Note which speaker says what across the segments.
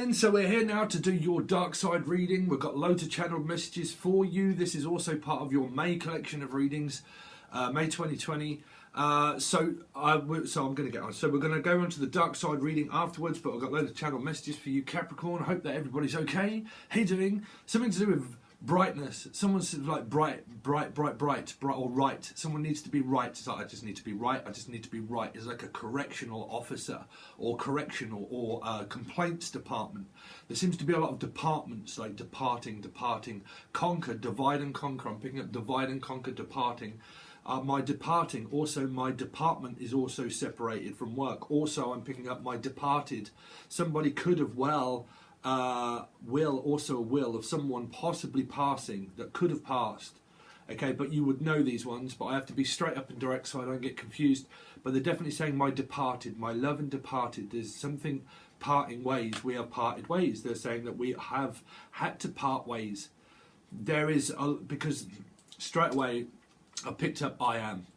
Speaker 1: again, so we're here now to do your dark side reading. We've got loads of channeled messages for you. This is also part of your May collection of readings, May 2020. So I'm going to get on. So we're going to go on to the dark side reading afterwards, but I've got loads of channeled messages for you, Capricorn. I hope that everybody's okay. How you doing? Something to do with brightness. Someone's like bright, or right. Someone needs to be right. It's like, I just need to be right. I just need to be right. It's like a correctional officer or correctional or complaints department. There seems to be a lot of departments like departing, conquer, divide and conquer. I'm picking up divide and conquer, departing. My departing, also my department is also separated from work. Also I'm picking up my departed. Somebody could have will of someone possibly passing that could have passed. Okay, but you would know these ones, but I have to be straight up and direct so I don't get confused. But they're definitely saying my departed, my love and departed. There's something parting ways. We have parted ways. They're saying that we have had to part ways. There is because straight away I picked up I am.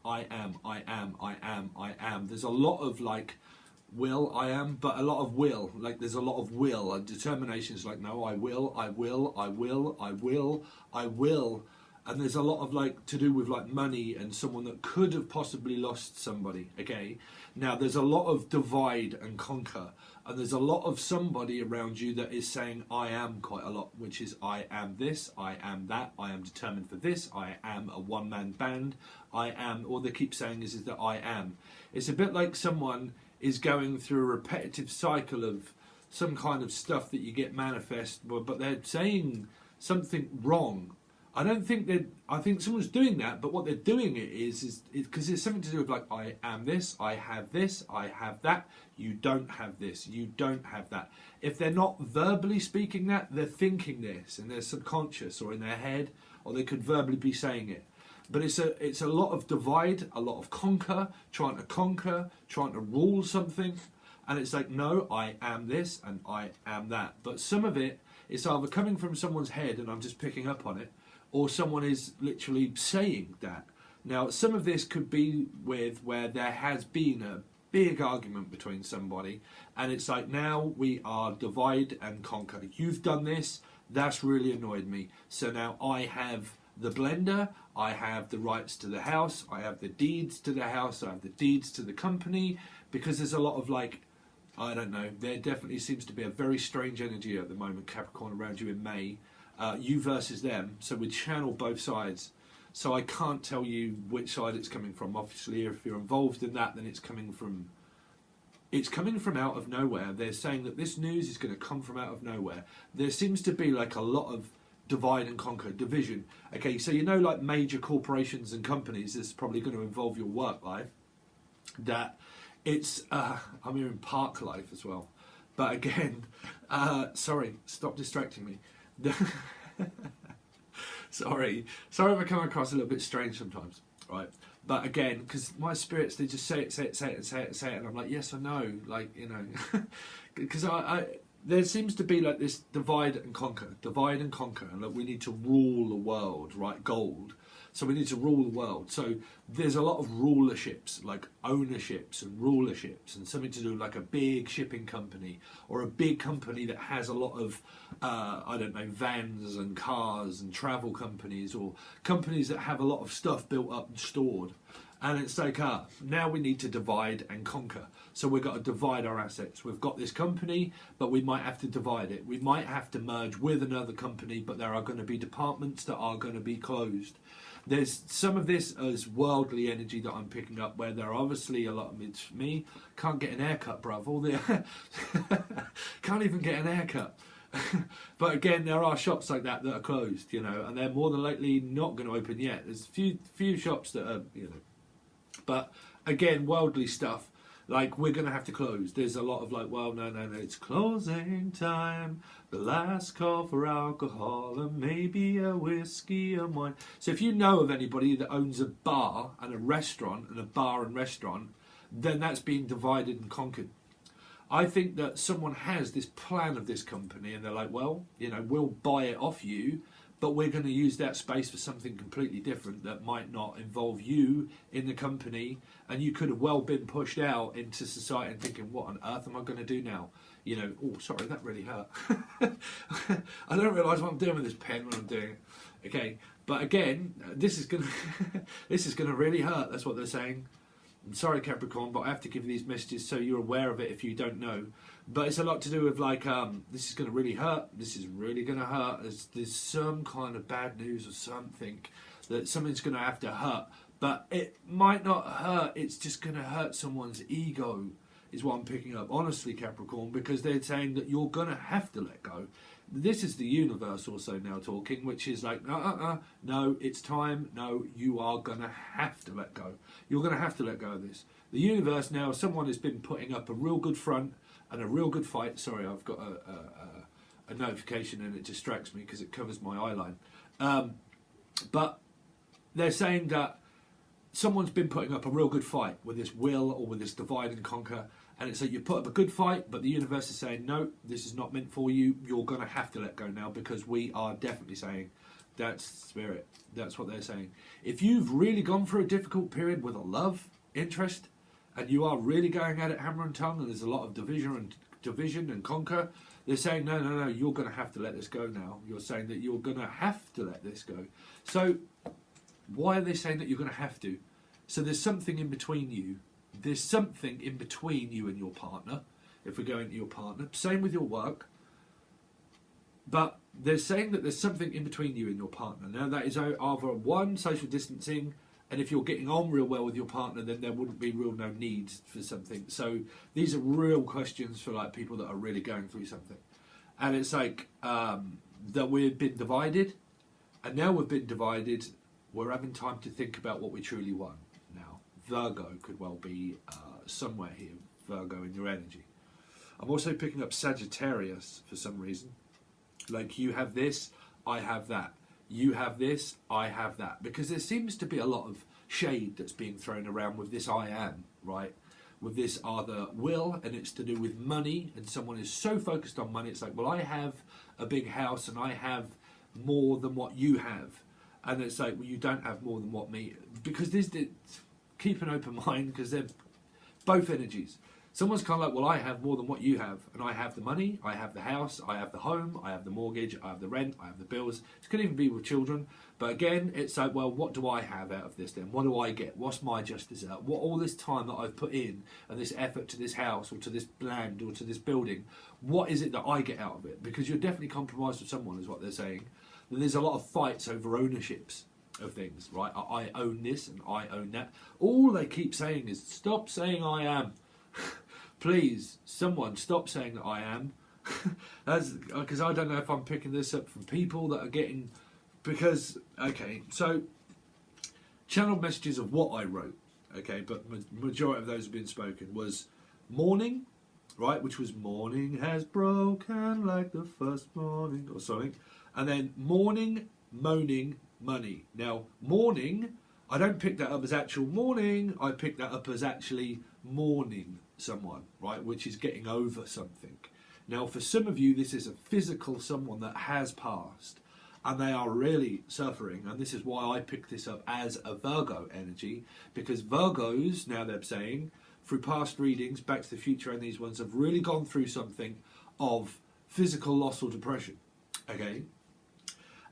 Speaker 1: There's a lot of like will, I am, but a lot of will. Like there's a lot of will and determination. Is like, no, I will. And there's a lot of like to do with like money and someone that could have possibly lost somebody. Okay, now there's a lot of divide and conquer, and there's a lot of somebody around you that is saying I am quite a lot, which is I am this, I am that, I am determined for this, I am a one-man band, I am. All they keep saying is that I am. It's a bit like someone is going through a repetitive cycle of some kind of stuff that you get manifest, but they're saying something wrong. I don't think that. I think someone's doing that, but what they're doing it is because it's something to do with like I am this, I have that. You don't have this, you don't have that. If they're not verbally speaking that, they're thinking this in their subconscious or in their head, or they could verbally be saying it. But it's a lot of divide, a lot of conquer, trying to rule something, and it's like no, I am this and I am that. But some of it is either coming from someone's head, and I'm just picking up on it, or someone is literally saying that. Now, some of this could be with where there has been a big argument between somebody, and it's like now we are divide and conquer. You've done this, that's really annoyed me. So now I have the blender, I have the rights to the house, I have the deeds to the house, I have the deeds to the company, because there's a lot of like, I don't know, there definitely seems to be a very strange energy at the moment, Capricorn, around you in May. You versus them, so we channel both sides. So I can't tell you which side it's coming from. Obviously, if you're involved in that, then it's coming from out of nowhere. They're saying that this news is going to come from out of nowhere. There seems to be like a lot of divide and conquer, division. Okay, so you know, like major corporations and companies, this is probably going to involve your work life. That it's, I'm here in park life as well. But again, sorry, stop distracting me. sorry if I come across a little bit strange sometimes, right? But again, because my spirits, they just say it, and I'm like, yes, I know, like, you know, because I there seems to be like this divide and conquer, and like we need to rule the world, right? Gold. So we need to rule the world. So there's a lot of rulerships, like ownerships and rulerships, and something to do with like a big shipping company or a big company that has a lot of, I don't know, vans and cars and travel companies, or companies that have a lot of stuff built up and stored. And it's like, now we need to divide and conquer. So we've got to divide our assets. We've got this company, but we might have to divide it. We might have to merge with another company, but there are going to be departments that are going to be closed. There's some of this as worldly energy that I'm picking up, where there are obviously a lot of it's me. Can't get an haircut, bruv. All the can't even get an haircut. But again, there are shops like that are closed, you know, and they're more than likely not going to open yet. There's a few shops that are, you know, but again, worldly stuff. Like, we're going to have to close. There's a lot of like, well, no, it's closing time. The last call for alcohol and maybe a whiskey and wine. So if you know of anybody that owns a bar and a restaurant, then that's being divided and conquered. I think that someone has this plan of this company and they're like, well, you know, we'll buy it off you, but we're going to use that space for something completely different that might not involve you in the company, and you could have well been pushed out into society and thinking, what on earth am I going to do now? You know, oh, sorry, that really hurt. I don't realise what I'm doing with this pen when I'm doing it. Okay, but again, this is going to this is going to really hurt. That's what they're saying. I'm sorry, Capricorn, but I have to give you these messages so you're aware of it if you don't know. But it's a lot to do with like, this is going to really hurt. This is really going to hurt. There's some kind of bad news or something that something's going to have to hurt. But it might not hurt. It's just going to hurt someone's ego is what I'm picking up. Honestly, Capricorn, because they're saying that you're going to have to let go. This is the universe also now talking, which is like, no, it's time. No, you are going to have to let go. You're going to have to let go of this. The universe now, someone has been putting up a real good front and a real good fight. Sorry, I've got a notification and it distracts me because it covers my eye line. But they're saying that someone's been putting up a real good fight with this will or with this divide and conquer. And it's like you put up a good fight, but the universe is saying, no, this is not meant for you. You're going to have to let go now, because we are definitely saying that's spirit. That's what they're saying. If you've really gone through a difficult period with a love interest, and you are really going at it hammer and tongue, and there's a lot of division and conquer, they're saying, no, you're going to have to let this go now. You're saying that you're going to have to let this go. So why are they saying that you're going to have to? So there's something in between you. There's something in between you and your partner, if we're going to your partner. Same with your work. But they're saying that there's something in between you and your partner. Now, that is either one, social distancing, and if you're getting on real well with your partner, then there wouldn't be no need for something. So these are real questions for like people that are really going through something. And it's like that we've been divided, and now we've been divided, we're having time to think about what we truly want now. Virgo could well be somewhere here, Virgo in your energy. I'm also picking up Sagittarius for some reason. Like, you have this, I have that. You have this, I have that. Because there seems to be a lot of shade that's being thrown around with this I am, right? With this either will, and it's to do with money, and someone is so focused on money, it's like, well, I have a big house and I have more than what you have. And it's like, well, you don't have more than what me... Because keep an open mind, because they're both energies. Someone's kind of like, well, I have more than what you have, and I have the money, I have the house, I have the home, I have the mortgage, I have the rent, I have the bills. It could even be with children. But again, it's like, well, what do I have out of this then? What do I get? What's my justice out? What all this time that I've put in, and this effort to this house, or to this land, or to this building, what is it that I get out of it? Because you're definitely compromised with someone, is what they're saying. And there's a lot of fights over ownerships of things, right? I own this and I own that. All they keep saying is, stop saying I am. Please, someone stop saying that I am. That's because I don't know if I'm picking this up from people that are getting... Because, okay, so channel messages of what I wrote, okay, but majority of those have been spoken, was mourning, right, which was morning has broken like the first morning, or something. And then mourning, moaning, money. Now, mourning, I don't pick that up as actual mourning, I pick that up as actually mourning someone, right, which is getting over something. Now, for some of you, this is a physical someone that has passed, and they are really suffering, and this is why I picked this up as a Virgo energy, because Virgos, now they're saying, through past readings, Back to the Future and these ones, have really gone through something of physical loss or depression, okay?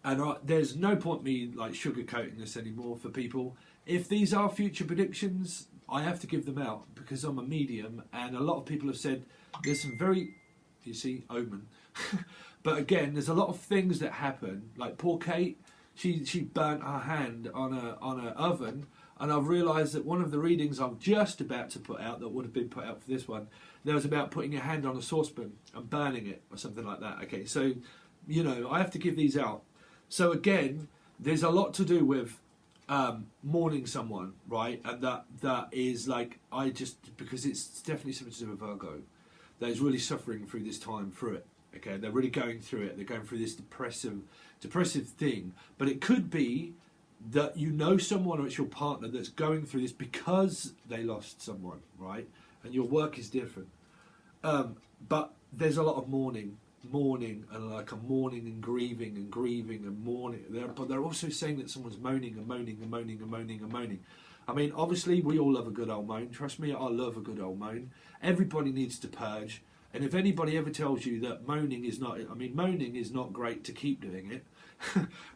Speaker 1: And there's no point me like sugarcoating this anymore for people. If these are future predictions, I have to give them out because I'm a medium, and a lot of people have said there's some very, you see, omen. But again, there's a lot of things that happen. Like poor Kate, she burnt her hand on a oven, and I've realised that one of the readings I'm just about to put out, that would have been put out for this one, there was about putting your hand on a saucepan and burning it or something like that. Okay, so you know I have to give these out. So again, there's a lot to do with mourning someone, right? And that is like, because it's definitely something to do with Virgo, that is really suffering through this time through it. Okay, they're really going through it. They're going through this depressive thing. But it could be that you know someone, or it's your partner that's going through this because they lost someone, right? And your work is different. But there's a lot of mourning. mourning and like a mourning and grieving and mourning. But they're also saying that someone's moaning and moaning and moaning and moaning and moaning. I mean, obviously, we all love a good old moan. Trust me, I love a good old moan. Everybody needs to purge. And if anybody ever tells you that moaning is not, I mean, moaning is not great to keep doing it,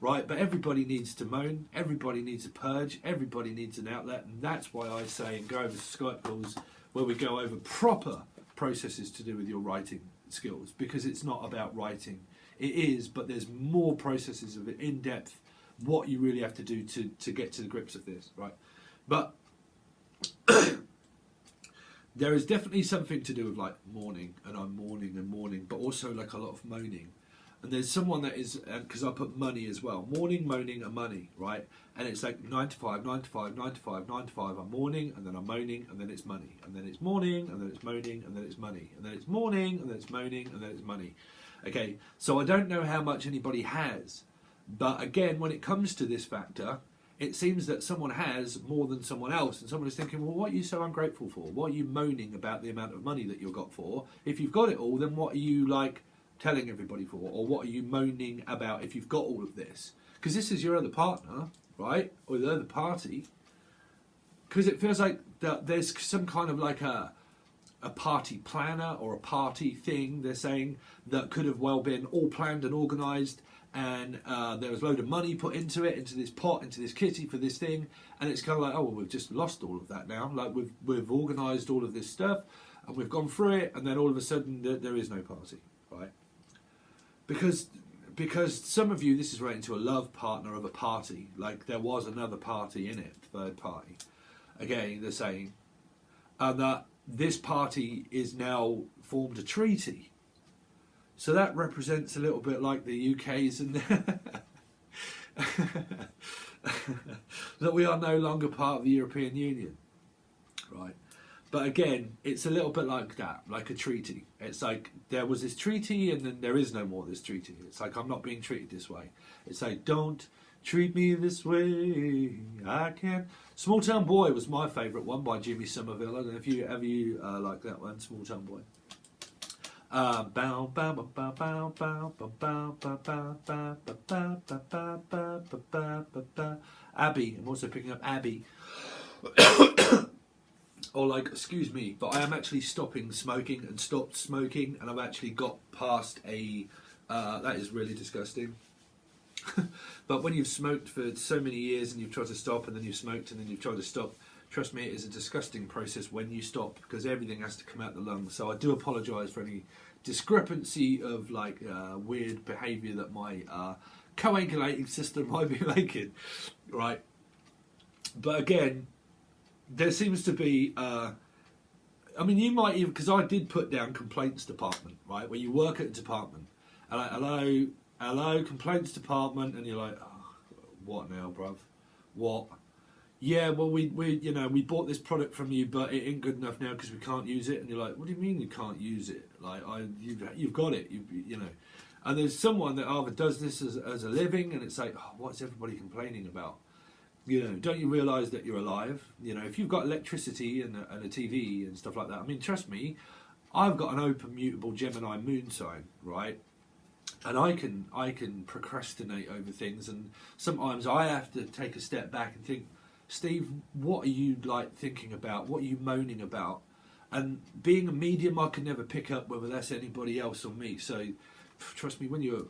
Speaker 1: right? But everybody needs to moan. Everybody needs a purge. Everybody needs an outlet. And that's why I say and go over Skype calls where we go over proper processes to do with your writing skills, because it's not about writing. It is, but there's more processes of it in depth, what you really have to do to get to the grips of this, right? But there is definitely something to do with like mourning, and I'm mourning and mourning, but also like a lot of moaning. And there's someone that is, because I put money as well, mourning, moaning and money, right? And it's like 9 to 5, 9 to 5, 9 to 5, 9 to 5, I'm mourning, and then I'm moaning, and then it's money, and then it's mourning, and then it's moaning, and then it's money, and then it's mourning, and then it's moaning, and then it's money. Okay, so I don't know how much anybody has, but again, when it comes to this factor, it seems that someone has more than someone else, and someone is thinking, well, what are you so ungrateful for? What are you moaning about the amount of money that you've got for? If you've got it all, then what are you like telling everybody for? Or what are you moaning about if you've got all of this? Because this is your other partner, right? Or the other party. Because it feels like that there's some kind of like a party planner or a party thing, they're saying, that could have well been all planned and organised, and there was a load of money put into it, into this pot, into this kitty for this thing, and it's kind of like, oh, well, we've just lost all of that now. Like we've organised all of this stuff, and we've gone through it, and then all of a sudden there is no party, right? Because some of you, this is relating to a love partner of a party, like there was another party in it, third party. Again, they're saying, and that this party is now formed a treaty. So that represents a little bit like the UK's and that we are no longer part of the European Union, right? But again, it's a little bit like that, like a treaty. It's like there was this treaty and then there is no more this treaty. It's like I'm not being treated this way. It's like, don't treat me this way, I can't. Small Town Boy was my favourite one by Jimmy Somerville. I don't know if you ever like that one, Small Town Boy. Abby, I'm also picking up Abby. Or like, excuse me, but I am actually stopping smoking and stopped smoking, and I've actually got past a, that is really disgusting. But when you've smoked for so many years and you've tried to stop, and then you've smoked and then you've tried to stop, trust me, it is a disgusting process when you stop, because everything has to come out the lungs. So I do apologise for any discrepancy of like weird behaviour that my coagulating system might be making, right? But again, there seems to be, I mean, you might even, because I did put down complaints department, right, where you work at a department, and like, hello, complaints department, and you're like, oh, what now, bruv? What? Yeah, well, we you know, we bought this product from you, but it ain't good enough now because we can't use it. And you're like, what do you mean you can't use it? Like, you've got it, you know. And there's someone that either does this as a living, and it's like, oh, what's everybody complaining about? You know, don't you realise that you're alive? You know, if you've got electricity and a TV and stuff like that, I mean, trust me, I've got an open mutable Gemini moon sign, right? And I can procrastinate over things, and sometimes I have to take a step back and think, Steve, what are you like thinking about? What are you moaning about? And being a medium, I can never pick up whether that's anybody else or me. So, trust me, when you're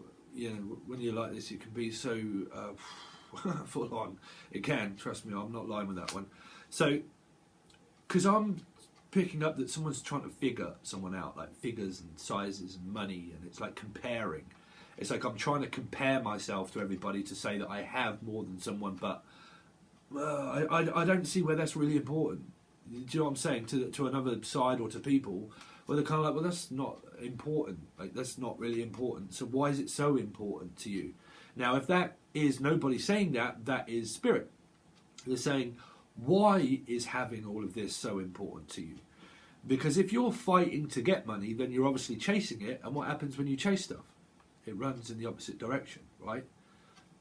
Speaker 1: like this, it can be so full on. It can, trust me, I'm not lying with that one. So, because I'm picking up that someone's trying to figure someone out, like figures and sizes and money, and it's like comparing. It's like I'm trying to compare myself to everybody to say that I have more than someone, but I don't see where that's really important. Do you know what I'm saying? To another side or to people, where they're kind of like, well, that's not important. Like, that's not really important. So why is it so important to you? Now, if that is nobody saying that, that is spirit. They're saying, why is having all of this so important to you? Because if you're fighting to get money, then you're obviously chasing it. And what happens when you chase stuff? It runs in the opposite direction, right?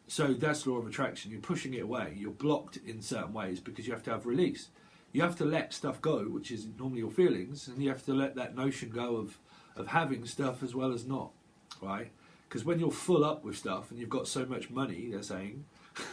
Speaker 1: So that's law of attraction. You're pushing it away. You're blocked in certain ways because you have to have release. You have to let stuff go, which is normally your feelings, and you have to let that notion go of having stuff as well as not. right? Because when you're full up with stuff and you've got so much money, they're saying,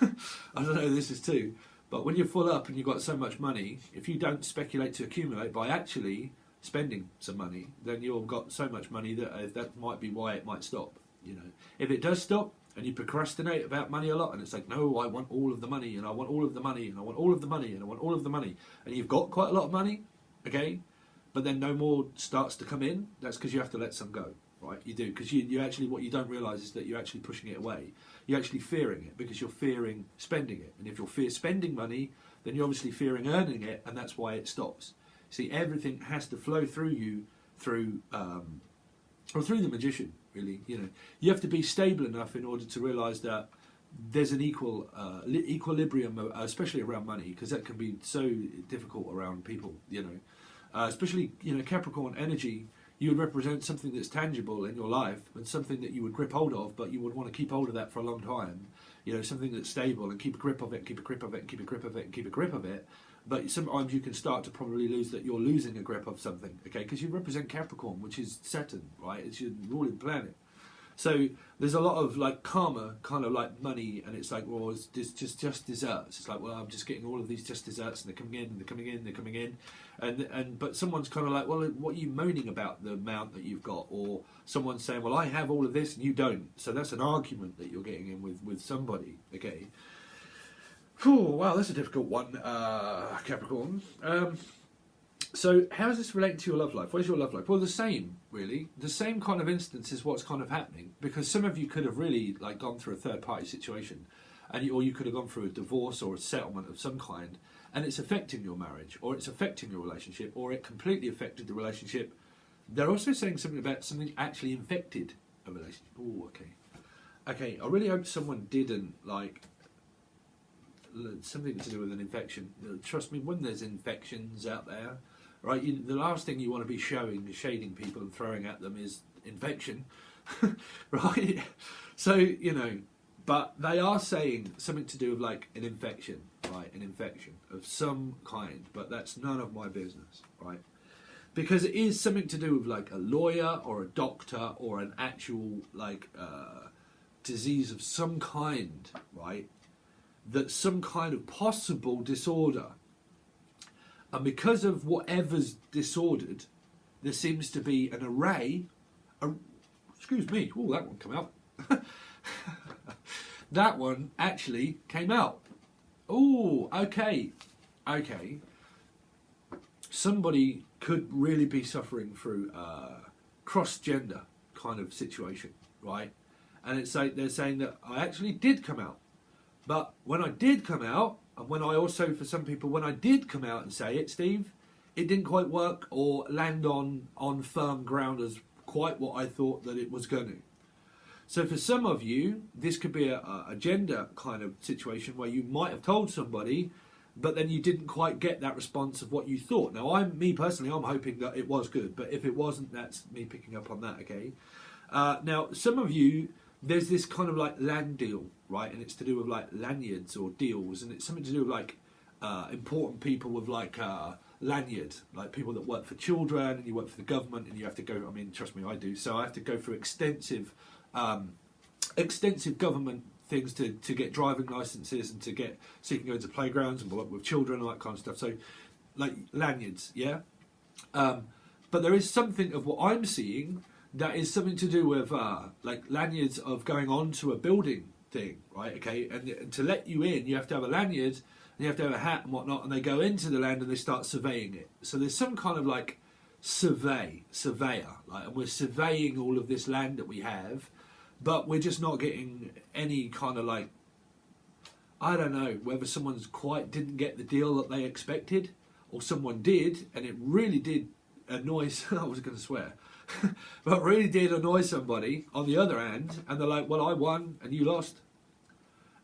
Speaker 1: I don't know if this is too, but when you're full up and you've got so much money, if you don't speculate to accumulate by actually spending some money, then you've got so much money that that might be why it might stop. You know, if it does stop and you procrastinate about money a lot, and it's like, no, I want all of the money, and I want all of the money, and I want all of the money, and I want all of the money, and you've got quite a lot of money, okay, but then no more starts to come in, that's because you have to let some go, right? You do, because you actually, what you don't realise is that you're actually pushing it away. You're actually fearing it, because you're fearing spending it. And if you're spending money, then you're obviously fearing earning it, and that's why it stops. See, everything has to flow through you, through the magician, really. You know, you have to be stable enough in order to realise that there's an equilibrium, especially around money, because that can be so difficult around people, you know. Especially, you know, Capricorn energy, you would represent something that's tangible in your life and something that you would grip hold of, but you would want to keep hold of that for a long time. You know, something that's stable and keep a grip of it, keep a grip of it, keep a grip of it, and keep a grip of it. But sometimes you can start to probably lose that you're losing a grip of something, okay? Because you represent Capricorn, which is Saturn, right? It's your ruling planet. So there's a lot of like karma, kind of like money, and it's like, well, it's just desserts. It's like, well, I'm just getting all of these just desserts, and they're coming in, and they're coming in, they're coming in, and but someone's kind of like, well, what are you moaning about the amount that you've got? Or someone's saying, well, I have all of this and you don't. So that's an argument that you're getting in with somebody, okay? Whew, wow, that's a difficult one, Capricorn. So how does this relate to your love life? What is your love life? Well, the same, really. The same kind of instance is what's kind of happening, because some of you could have really like gone through a third-party situation, or you could have gone through a divorce or a settlement of some kind, and it's affecting your marriage, or it's affecting your relationship, or it completely affected the relationship. They're also saying something about something actually infected a relationship. Oh, okay. Okay, I really hope someone didn't, like, something to do with an infection. Trust me, when there's infections out there, right, the last thing you want to be shading people and throwing at them is infection, right? So, you know, but they are saying something to do with like an infection, right? An infection of some kind, but that's none of my business, right? Because it is something to do with like a lawyer or a doctor or an actual like disease of some kind, right? That's some kind of possible disorder. And because of whatever's disordered, there seems to be an array. Excuse me. Oh, that one came out. That one actually came out. Oh, okay. Okay. Somebody could really be suffering through cross-gender kind of situation, right? And it's like they're saying that I actually did come out. But when I did come out, and when I also, for some people, when I did come out and say it, Steve, it didn't quite work or land on firm ground as quite what I thought that it was going to. So for some of you, this could be a gender kind of situation where you might have told somebody, but then you didn't quite get that response of what you thought. Now, me personally, I'm hoping that it was good, but if it wasn't, that's me picking up on that, okay? Now, some of you, there's this kind of like land deal, right? And it's to do with like lanyards or deals, and it's something to do with like important people with like lanyard, like people that work for children, and you work for the government, and you have to go. I mean, trust me, I do. So I have to go through extensive government things to get driving licenses and so you can go into playgrounds and work with children and all that kind of stuff. So like lanyards, yeah. But there is something of what I'm seeing that is something to do with like lanyards of going on to a building thing, right? Okay, and to let you in, you have to have a lanyard and you have to have a hat and whatnot, and they go into the land and they start surveying it. So there's some kind of like surveyor, like, and we're surveying all of this land that we have, but we're just not getting any kind of like, I don't know, whether someone's quite didn't get the deal that they expected, or someone did, and it really did annoy, I was going to swear, but really did annoy somebody on the other end, and they're like, well, I won and you lost.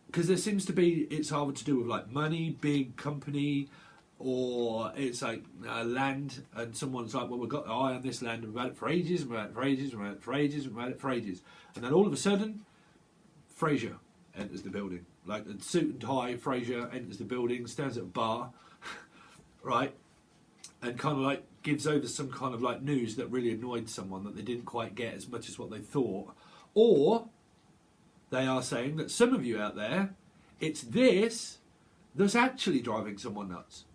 Speaker 1: Because there seems to be, it's either to do with like money, big company, or it's like land, and someone's like, well, we've got the eye on this land, and we've had it for ages, and we've had it for ages, and we've had it for ages, and we've had it for ages. And then all of a sudden, Fraser enters the building. Like a suit and tie, Fraser enters the building, stands at a bar, right? And kind of like gives over some kind of like news that really annoyed someone that they didn't quite get as much as what they thought, Or they are saying that some of you out there, it's this that's actually driving someone nuts.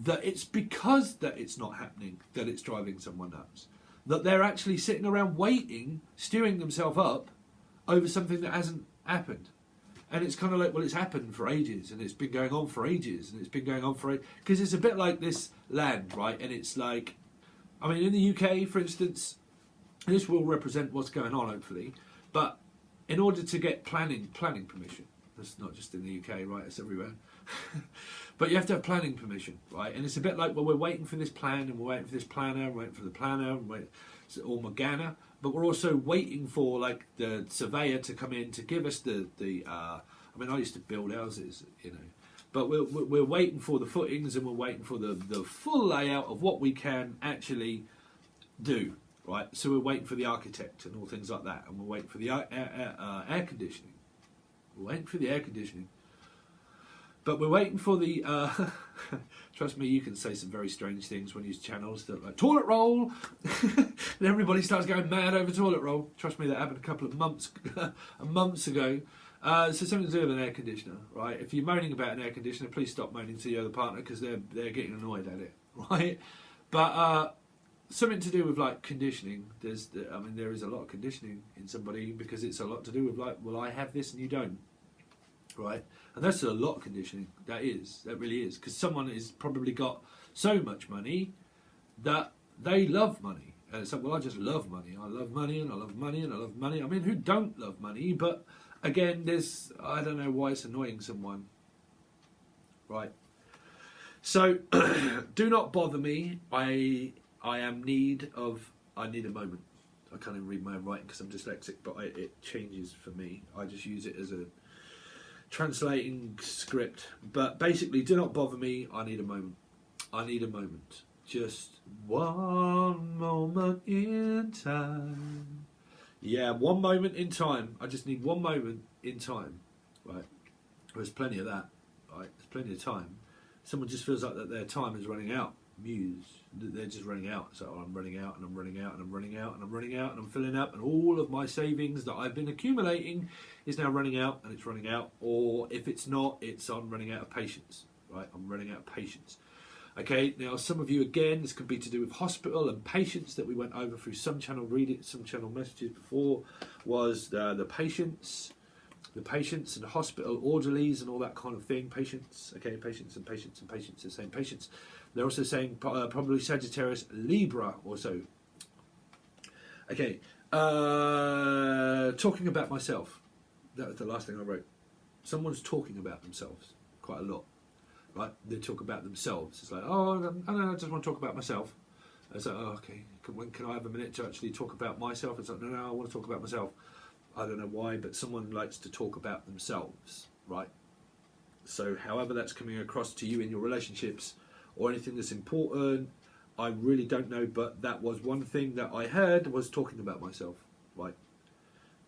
Speaker 1: That it's because that it's not happening that it's driving someone nuts. That they're actually sitting around waiting, steering themselves up over something that hasn't happened. And it's kind of like, well, it's happened for ages, and it's been going on for ages, and it's been going on for ages. Because it's a bit like this land, right? And it's like, I mean, in the UK, for instance, this will represent what's going on, hopefully. But in order to get planning permission, that's not just in the UK, right? It's everywhere. But you have to have planning permission, right? And it's a bit like, well, we're waiting for this plan, and we're waiting for this planner, and we're waiting for the planner, and or Morgana. But we're also waiting for like the surveyor to come in to give us the I mean, I used to build houses, you know, but we're waiting for the footings, and we're waiting for the full layout of what we can actually do, right? So we're waiting for the architect and all things like that, and we're waiting for the air conditioning. We're waiting for the air conditioning. But we're waiting for the, trust me, you can say some very strange things when you use channels that like toilet roll, and everybody starts going mad over toilet roll. Trust me, that happened a couple of months ago. So something to do with an air conditioner, right? If you're moaning about an air conditioner, please stop moaning to your other partner, because they're getting annoyed at it, right? But something to do with like conditioning. There is a lot of conditioning in somebody, because it's a lot to do with like, well, I have this and you don't. Right, and that's a lot of conditioning. That really is, because someone has probably got so much money that they love money, and it's like, well, I just love money. I love money, and I love money, and I love money. I mean, who don't love money? But again, I don't know why it's annoying someone, right? So do not bother me. I need a moment. I can't even read my own writing because I'm dyslexic, but it changes for me. I just use it as a translating script. But basically, do not bother me. I need a moment. I need a moment. Just one moment in time. Yeah, one moment in time. I just need one moment in time. Right? There's plenty of that. Right? There's plenty of time. Someone just feels like that their time is running out. Muse. They're just running out. So I'm running out, and I'm running out, and I'm running out, and I'm running out, and I'm filling up, and all of my savings that I've been accumulating is now running out, and it's running out. Or if it's not, I'm running out of patience. Right? I'm running out of patience. Okay, now some of you, again, this could be to do with hospital and patients that we went over through some channel messages before, was the patients and hospital orderlies and all that kind of thing. Patients, okay, patients and patients and patients, they're saying patients. They're also saying probably Sagittarius, Libra also. Okay, talking about myself. That was the last thing I wrote. Someone's talking about themselves quite a lot. Right, they talk about themselves. It's like, oh, I don't know, I just want to talk about myself. It's like, oh, okay, can I have a minute to actually talk about myself? It's like, no, I want to talk about myself. I don't know why, but someone likes to talk about themselves, right? So however that's coming across to you in your relationships or anything that's important, I really don't know, but that was one thing that I heard, was talking about myself, right?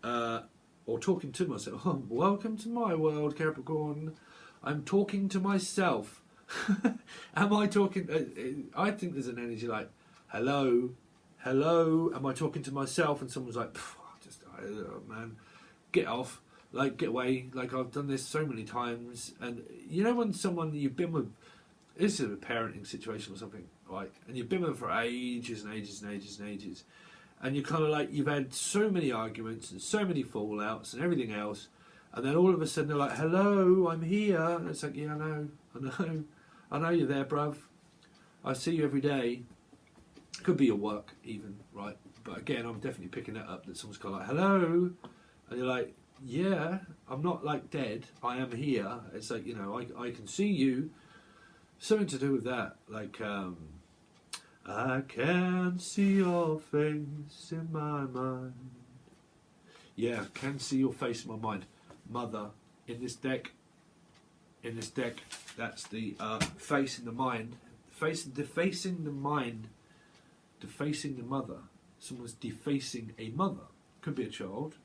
Speaker 1: Or talking to myself. Oh, welcome to my world, Capricorn. I'm talking to myself. Am I talking? I think there's an energy like, hello, am I talking to myself? And someone's like, man, get off, like, get away. Like, I've done this so many times. And you know when someone you've been with, this is a parenting situation or something, right? And you've been with them for ages and ages and ages and ages. And you're kind of like, you've had so many arguments and so many fallouts and everything else. And then all of a sudden they're like, hello, I'm here. And it's like, yeah, I know you're there, bruv. I see you every day. Could be your work even, right? But again, I'm definitely picking that up, that someone's kind of like, hello. And you're like, yeah, I'm not like dead. I am here. It's like, you know, I can see you. Something to do with that. Like, I can see your face in my mind. Yeah, can see your face in my mind. Mother in this deck, that's the face in the mind, defacing the mind, defacing the mother. Someone's defacing a mother. Could be a child,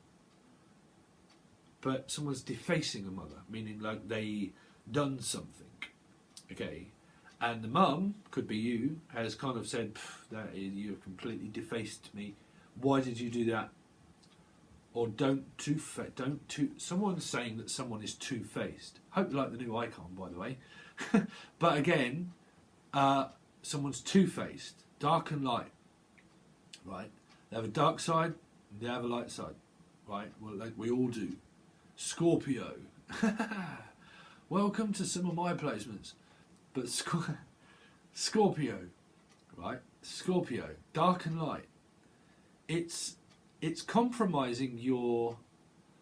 Speaker 1: but someone's defacing a mother, meaning like they done something. Okay, and the mum, could be you, has kind of said, that is, you've completely defaced me. Why did you do that? or someone's saying that someone is two-faced. Hope you like the new icon, by the way. But again, someone's two-faced, dark and light, right? They have a dark side, and they have a light side, right? Well, like we all do. Scorpio. Welcome to some of my placements. But Scorpio, right? Scorpio, dark and light. It's compromising your...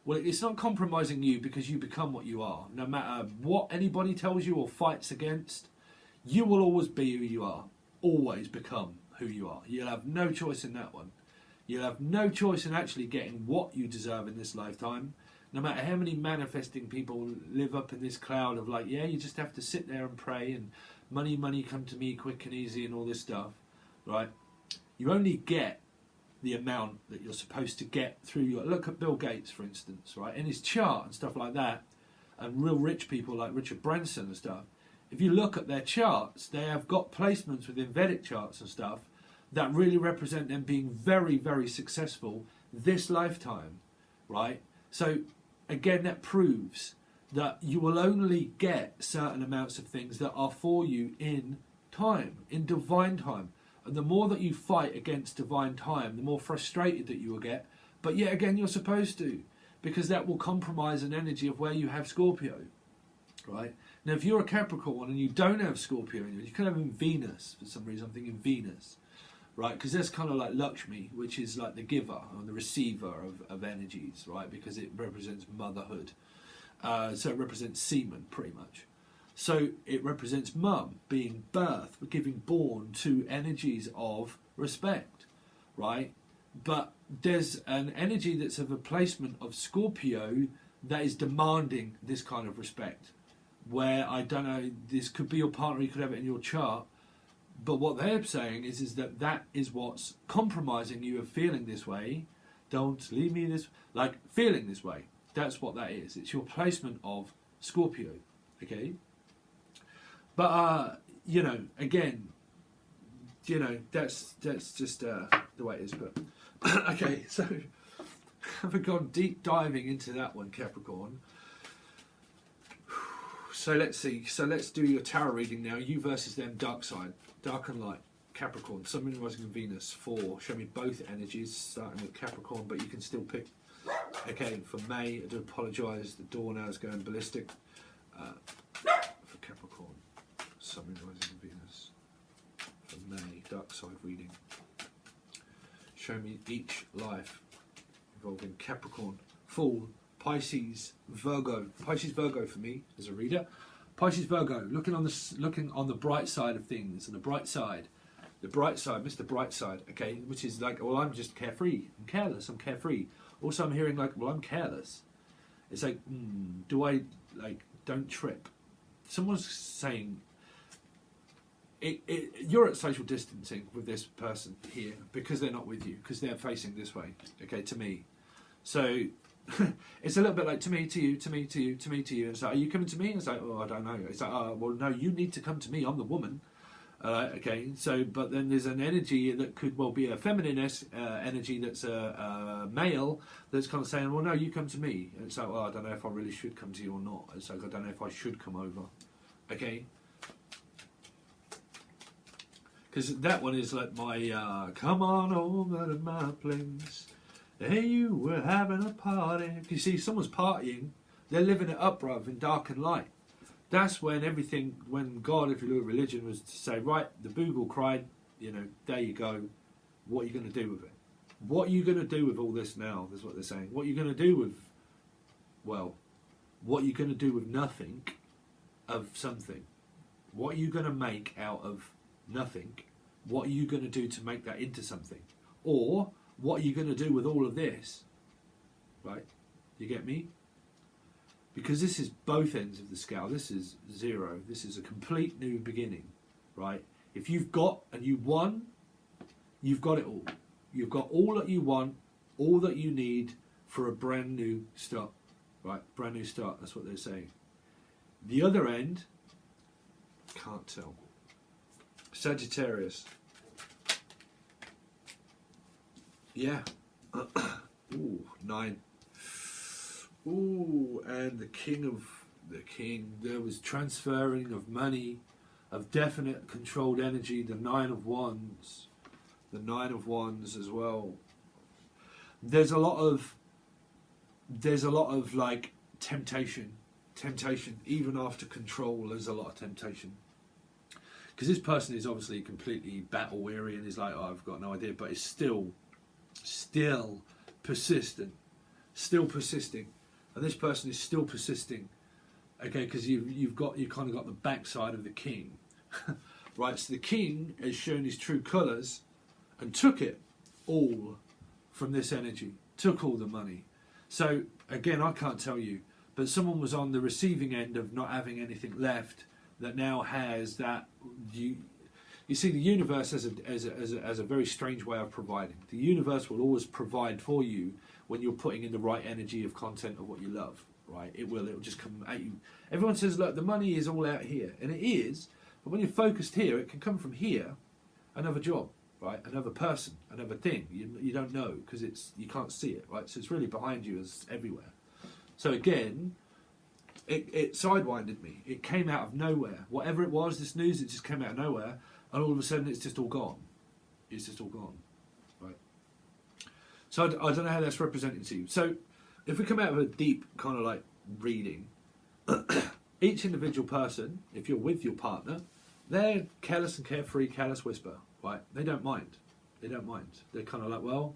Speaker 1: Well, it's not compromising you because you become what you are. No matter what anybody tells you or fights against, you will always be who you are. Always become who you are. You'll have no choice in that one. You'll have no choice in actually getting what you deserve in this lifetime. No matter how many manifesting people live up in this cloud of like, yeah, you just have to sit there and pray and money, money come to me quick and easy and all this stuff, right? You only get the amount that you're supposed to get through your... Look at Bill Gates, for instance, right? In his chart and stuff like that, and real rich people like Richard Branson and stuff, if you look at their charts, they have got placements within Vedic charts and stuff that really represent them being very, very successful this lifetime, right? So, again, that proves that you will only get certain amounts of things that are for you in time, in divine time. And the more that you fight against divine time, the more frustrated that you will get. But yet again, you're supposed to, because that will compromise an energy of where you have Scorpio, right? Now, if you're a Capricorn and you don't have Scorpio in you can have in Venus, for some reason I'm thinking Venus, right? Because that's kind of like Lakshmi, which is like the giver or the receiver of energies, right? Because it represents motherhood. So it represents semen, pretty much. So it represents mum, being birth, giving born to energies of respect, right? But there's an energy that's of a placement of Scorpio that is demanding this kind of respect, where, I don't know, this could be your partner, you could have it in your chart, but what they're saying is that that is what's compromising you of feeling this way. Don't leave me this... Like, feeling this way. That's what that is. It's your placement of Scorpio, okay? But, you know, again, you know, that's just the way it is. But, okay, so I've gone deep diving into that one, Capricorn. So let's see. So let's do your tarot reading now. You versus them, dark side. Dark and light. Capricorn. Sun, Moon, Rising and Venus. 4. Show me both energies, starting with Capricorn, but you can still pick. Okay, for May, I do apologise. The door now is going ballistic. For Capricorn. Sun, Moon, Rising and Venus. For May, dark side reading. Show me each life involving Capricorn, Fool, Pisces, Virgo. Pisces, Virgo for me as a reader. Pisces, Virgo, looking on the bright side of things, and the bright side, Mr. Brightside, okay, which is like, well, I'm just carefree, I'm careless, I'm carefree. Also, I'm hearing like, well, I'm careless. It's like, do I, like, don't trip. Someone's saying, you're at social distancing with this person here because they're not with you, because they're facing this way, okay, to me. So, it's a little bit like to me, to you, to me, to you, to me, to you. It's like, are you coming to me? It's like, oh, I don't know. It's like, well, no, you need to come to me. I'm the woman. Okay, so, but then there's an energy that could, well, be a feminine energy that's a male that's kind of saying, well, no, you come to me. And it's like, well, I don't know if I really should come to you or not. It's like, I don't know if I should come over. Okay? Because that one is like my, come on over to my place. Hey, you were having a party. You see, someone's partying. They're living it up, bruv, in dark and light. That's when everything, when God, if you look at religion, was to say, right, the boogle cried, you know, there you go. What are you going to do with it? What are you going to do with all this now, is what they're saying. What are you going to do with, well, what are you going to do with nothing of something? What are you going to make out of nothing? What are you going to do to make that into something? Or, what are you going to do with all of this? Right? You get me? Because this is both ends of the scale. This is zero. This is a complete new beginning. Right? If you've got and you won, you've got it all. You've got all that you want, all that you need for a brand new start. Right? Brand new start. That's what they're saying. The other end, can't tell. Sagittarius. Yeah. Ooh, 9. Ooh, and the king. There was transferring of money, of definite controlled energy. The 9 of Wands. The 9 of Wands as well. There's a lot of like temptation, even after control. There's a lot of temptation, because this person is obviously completely battle weary and is like, oh, I've got no idea, but it's still persistent, still persisting, and this person is still persisting. Okay, because you've kind of got the backside of the king, right? So the king has shown his true colours and took it all from this energy, took all the money. So again, I can't tell you, but someone was on the receiving end of not having anything left that now has that. You see, the universe has a very strange way of providing. The universe will always provide for you when you're putting in the right energy of content of what you love, right? It'll just come at you. Everyone says, look, the money is all out here, and it is, but when you're focused here, it can come from here, another job, right? Another person, another thing. You don't know because you can't see it, right? So it's really behind you, as everywhere. So again, it sidewinded me. It came out of nowhere. Whatever it was, this news, it just came out of nowhere, and all of a sudden it's just all gone. It's just all gone, right? So I don't know how that's represented to you. So if we come out of a deep kind of like reading, each individual person, if you're with your partner, they're careless and carefree, careless whisper, right? They don't mind. They don't mind. They're kind of like, well,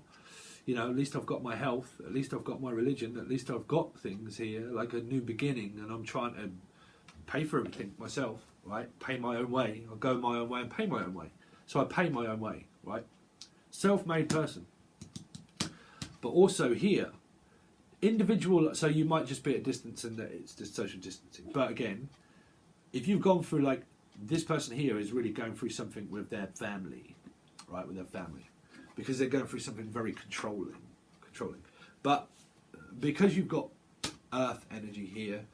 Speaker 1: you know, at least I've got my health, at least I've got my religion, at least I've got things here, like a new beginning, and I'm trying to pay for everything myself, right? Pay my own way. I'll go my own way and pay my own way. So I pay my own way, right? Self-made person. But also here, individual, so you might just be at a distance and it's just social distancing. But again, if you've gone through, like, this person here is really going through something with their family, right, with their family, because they're going through something very controlling. But because you've got earth energy here,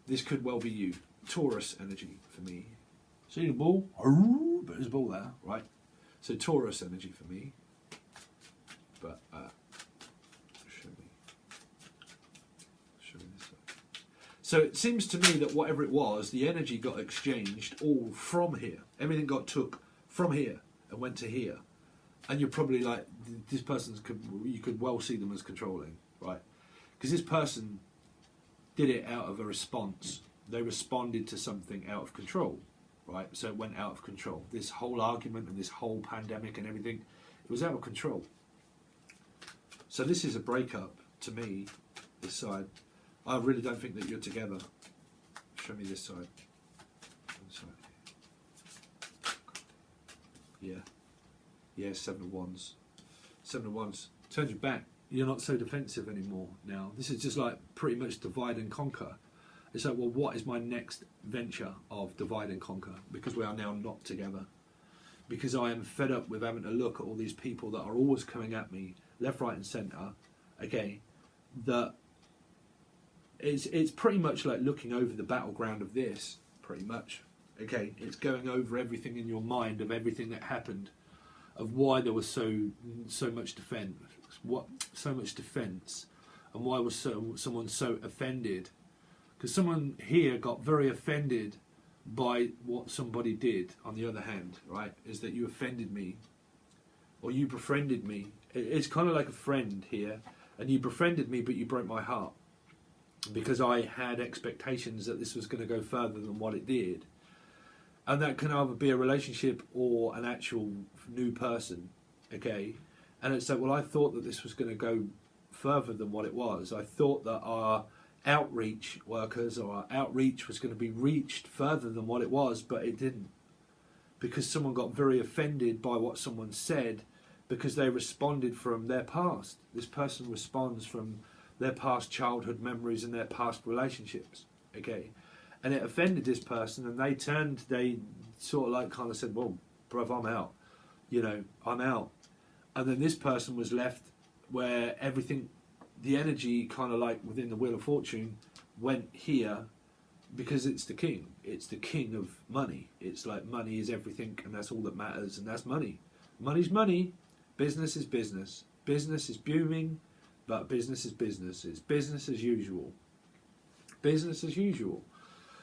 Speaker 1: this could well be you. Taurus energy for me. See the ball? But there's a ball there, right? So Taurus energy for me. But show me this side. So it seems to me that whatever it was, the energy got exchanged all from here. Everything got took from here and went to here. And you're probably like, this person's, you could well see them as controlling, right? Because this person did it out of a response. They responded to something out of control, right? So it went out of control. This whole argument and this whole pandemic and everything, it was out of control. So this is a breakup to me, this side. I really don't think that you're together. Show me this side. This side. Yeah. Yeah, 7 of Wands. 7 of Wands. Turns you back. You're not so defensive anymore now. This is just like pretty much divide and conquer. It's like, well, what is my next venture of divide and conquer? Because we are now not together. Because I am fed up with having to look at all these people that are always coming at me, left, right and centre, okay, that it's pretty much like looking over the battleground of this, pretty much, okay? It's going over everything in your mind of everything that happened, of why there was so much defence, and why was someone so offended. Because someone here got very offended by what somebody did, on the other hand, right? Is that you offended me, or you befriended me. It's kind of like a friend here, and you befriended me, but you broke my heart. Because I had expectations that this was going to go further than what it did. And that can either be a relationship or an actual new person, okay? And it's like, well, I thought that this was going to go further than what it was. I thought that our outreach workers or our outreach was going to be reached further than what it was, but it didn't. Because someone got very offended by what someone said because they responded from their past. This person responds from their past childhood memories and their past relationships, okay? And it offended this person, and they sort of like kind of said, well, bruv, I'm out. You know, I'm out. And then this person was left where everything, the energy kind of like within the Wheel of Fortune went here because it's the king. It's the king of money. It's like money is everything, and that's all that matters, and that's money. Money's money. Business is business. Business is booming. But business is business. It's business as usual. Business as usual.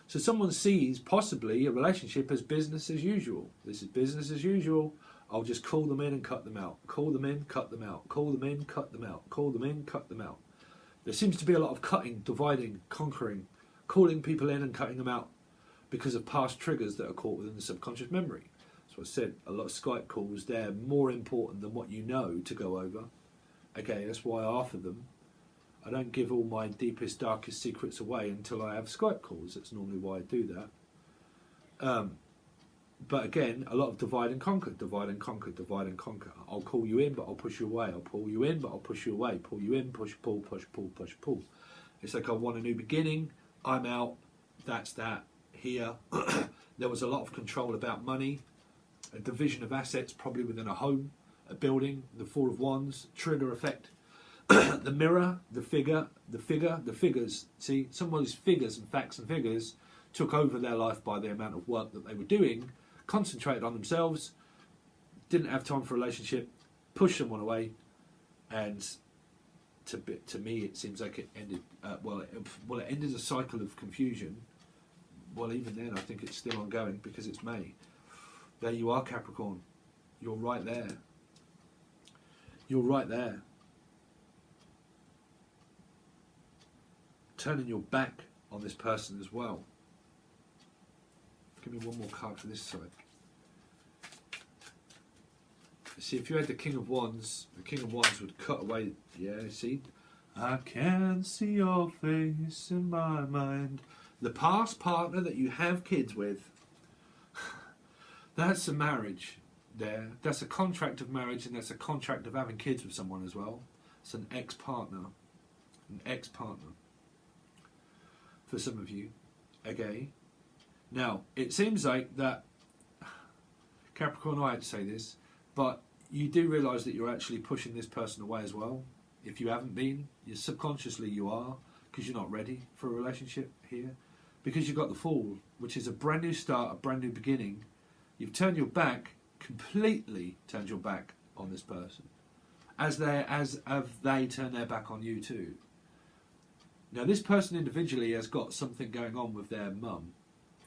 Speaker 1: So someone sees possibly a relationship as business as usual. This is business as usual. I'll just call them in and cut them out. Call them in, cut them out. Call them in, cut them out. Call them in, cut them out. There seems to be a lot of cutting, dividing, conquering, calling people in and cutting them out because of past triggers that are caught within the subconscious memory. So I said a lot of Skype calls, they're more important than what you know to go over. Okay, that's why I offer them. I don't give all my deepest, darkest secrets away until I have Skype calls. That's normally why I do that. But again, a lot of divide and conquer, divide and conquer, divide and conquer. I'll call you in, but I'll push you away. I'll pull you in, but I'll push you away. Pull you in, push, pull, push, pull, push, pull. It's like I want a new beginning. I'm out. That's that. Here. There was a lot of control about money, a division of assets, probably within a home, a building, the Four of Wands, trigger effect. The mirror, the figure, the figures. See, some of those figures and facts and figures took over their life by the amount of work that they were doing, concentrated on themselves, didn't have time for a relationship, pushed someone away, and to me it seems like it ended, it ended a cycle of confusion. Well, even then I think it's still ongoing because it's May. There you are, Capricorn. You're right there. You're right there. Turning your back on this person as well. Give me one more card for this side. See, if you had the King of Wands, the King of Wands would cut away. Yeah, see? I can see your face in my mind. The past partner that you have kids with, that's a marriage there. That's a contract of marriage, and that's a contract of having kids with someone as well. It's an ex-partner. An ex-partner. For some of you. Okay? Now, it seems like that, Capricorn, I had to say this, but you do realise that you're actually pushing this person away as well. If you haven't been, subconsciously you are, because you're not ready for a relationship here. Because you've got the Fool, which is a brand new start, a brand new beginning. You've turned your back, completely turned your back on this person. As have they turned their back on you too. Now, this person individually has got something going on with their mum,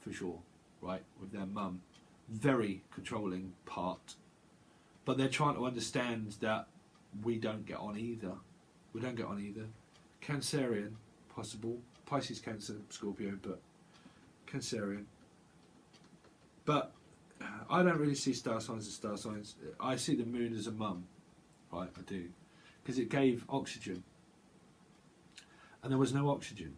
Speaker 1: for sure, right? With their mum. Very controlling part. But they're trying to understand that we don't get on either. We don't get on either. Cancerian, possible. Pisces, Cancer, Scorpio, but Cancerian. But I don't really see star signs as star signs. I see the moon as a mum, right? I do. Because it gave oxygen. And there was no oxygen.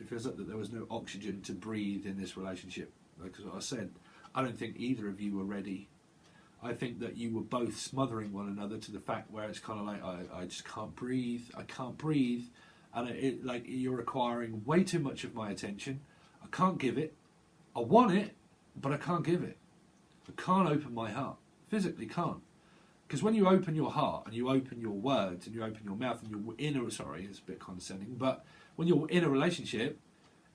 Speaker 1: It feels like that there was no oxygen to breathe in this relationship. Like what I said, I don't think either of you were ready. I think that you were both smothering one another to the fact where it's kind of like, I just can't breathe. I can't breathe. And like you're requiring way too much of my attention. I can't give it. I want it, but I can't give it. I can't open my heart. Physically can't. Because when you open your heart and you open your words and you open your mouth and you're in it's a bit condescending, but when you're in a relationship,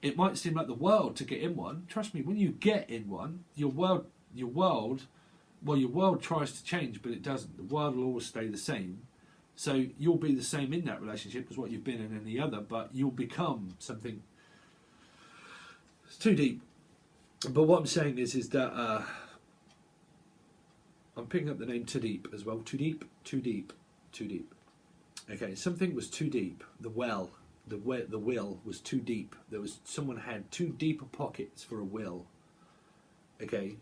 Speaker 1: it might seem like the world to get in one. Trust me, when you get in one, your world tries to change, but it doesn't. The world will always stay the same. So you'll be the same in that relationship as what you've been in any other, but you'll become something. It's too deep. But what I'm saying is that I'm picking up the name Too Deep as well. Too deep, too deep, too deep. Okay, something was too deep. The will was too deep. Someone had too deep a pockets for a will. Okay,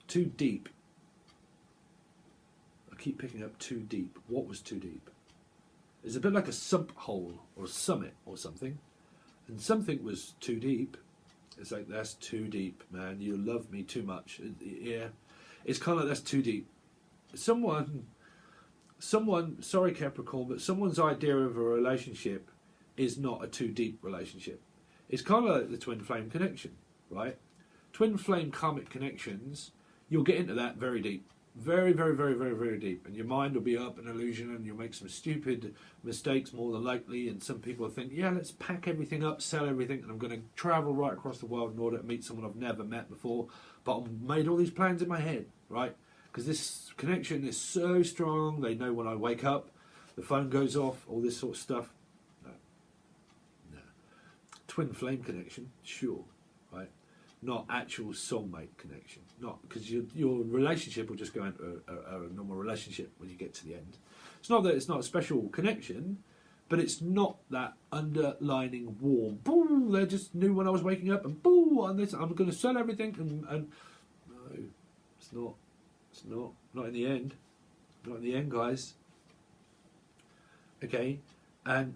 Speaker 1: too deep. I keep picking up too deep. What was too deep? It's a bit like a sump hole or a summit or something. And something was too deep. It's like, that's too deep, man. You love me too much. Yeah. It's kind of like, that's too deep. Someone, sorry Capricorn, but someone's idea of a relationship is not a too deep relationship. It's kind of like the twin flame connection, right? Twin flame karmic connections, you'll get into that very deep. Very, very, very, very, very deep. And your mind will be up an illusion and you'll make some stupid mistakes more than likely. And some people think, yeah, let's pack everything up, sell everything, and I'm going to travel right across the world in order to meet someone I've never met before. But I've made all these plans in my head, right? Because this connection is so strong. They know when I wake up. the phone goes off, all this sort of stuff. No. No. Twin flame connection, sure, right? Not actual soulmate connection. Not because your relationship will just go into a normal relationship when you get to the end. It's not that it's not a special connection, but it's not that underlining warm. Boom! They just knew when I was waking up, and boom! On this, I'm going to sell everything, and no, it's not. It's not in the end. Not in the end, guys. Okay, and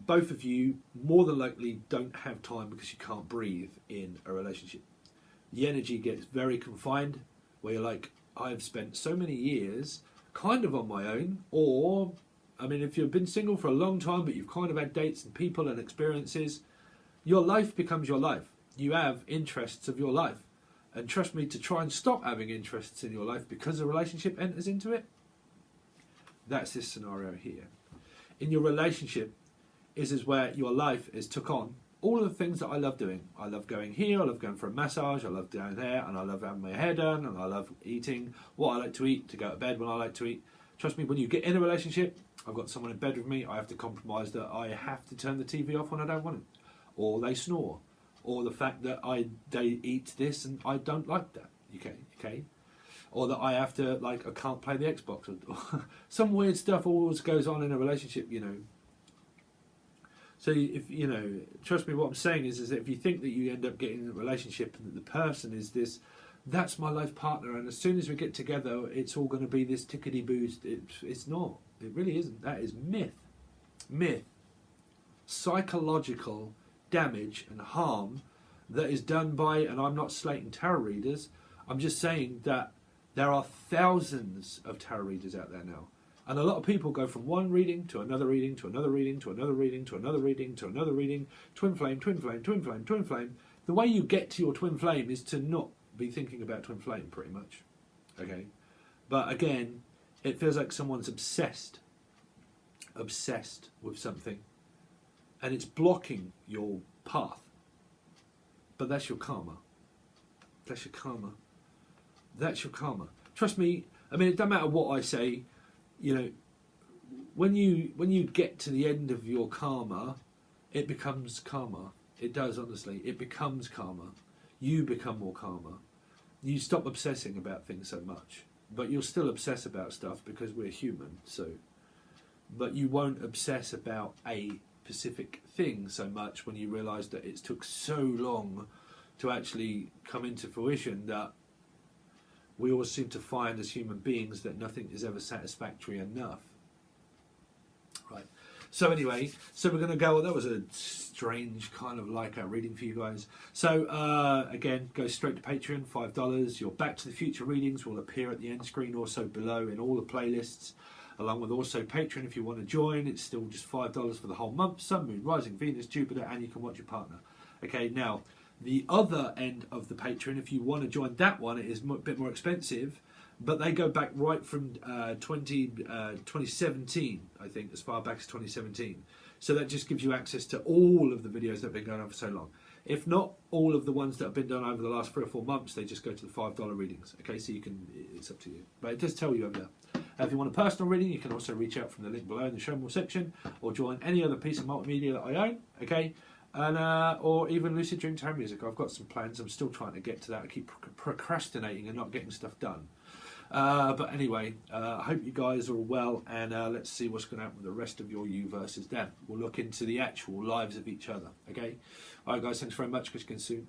Speaker 1: both of you, more than likely don't have time because you can't breathe in a relationship. The energy gets very confined, where you're like, I've spent so many years kind of on my own, or, I mean, if you've been single for a long time, but you've kind of had dates and people and experiences, your life becomes your life. You have interests of your life. And trust me, to try and stop having interests in your life because a relationship enters into it, that's this scenario here. In your relationship is where your life is took on all of the things that I love doing. I love going here, I love going for a massage, I love down there, and I love having my hair done, and I love eating what I like to eat, to go to bed when I like to eat. Trust me, when you get in a relationship, I've got someone in bed with me, I have to compromise that I have to turn the TV off when I don't want it. Or they snore. Or the fact that they eat this and I don't like that. Okay? Or that I have to, like, I can't play the Xbox. Or some weird stuff always goes on in a relationship, you know. So if, you know, trust me, what I'm saying is that if you think that you end up getting in a relationship and that the person is this, that's my life partner, and as soon as we get together, it's all going to be this tickety-boo. It's not. It really isn't. That is myth. Myth. Psychological damage and harm that is done by, and I'm not slating tarot readers, I'm just saying that there are thousands of tarot readers out there now. And a lot of people go from one reading to another reading to another reading to another reading to another reading to another reading. Twin flame, twin flame, twin flame, twin flame. The way you get to your twin flame is to not be thinking about twin flame, pretty much. Okay? But again, it feels like someone's obsessed with something, and it's blocking your path. But that's your karma. That's your karma. That's your karma. Trust me, I mean, it doesn't matter what I say, you know, when you get to the end of your karma, it becomes karma. It does, honestly. It becomes karma. You become more karma. You stop obsessing about things so much. But you'll still obsess about stuff because we're human, so. But you won't obsess about a specific thing so much when you realise that it took so long to actually come into fruition that we always seem to find as human beings that nothing is ever satisfactory enough. Right. So anyway, so we're going to go, that was a strange kind of like a reading for you guys. So again, go straight to Patreon, $5. Your Back to the Future readings will appear at the end screen, also below in all the playlists, along with also Patreon if you want to join. It's still just $5 for the whole month. Sun, Moon, Rising, Venus, Jupiter, and you can watch your partner. Okay, now, the other end of the Patreon, if you want to join that one, it is a bit more expensive, but they go back right from 2017, I think, as far back as 2017. So that just gives you access to all of the videos that have been going on for so long. If not all of the ones that have been done over the last 3 or 4 months, they just go to the $5 readings. Okay, so you can, it's up to you. But it does tell you over there. If you want a personal reading, you can also reach out from the link below in the show more section, or join any other piece of multimedia that I own. Okay. And or even Lucid Dream Tarot Music. I've got some plans. I'm still trying to get to that. I keep procrastinating and not getting stuff done. But anyway, I hope you guys are all well, and let's see what's going to happen with the rest of your you versus them. We'll look into the actual lives of each other. Okay? All right, guys. Thanks very much. Catch you again soon.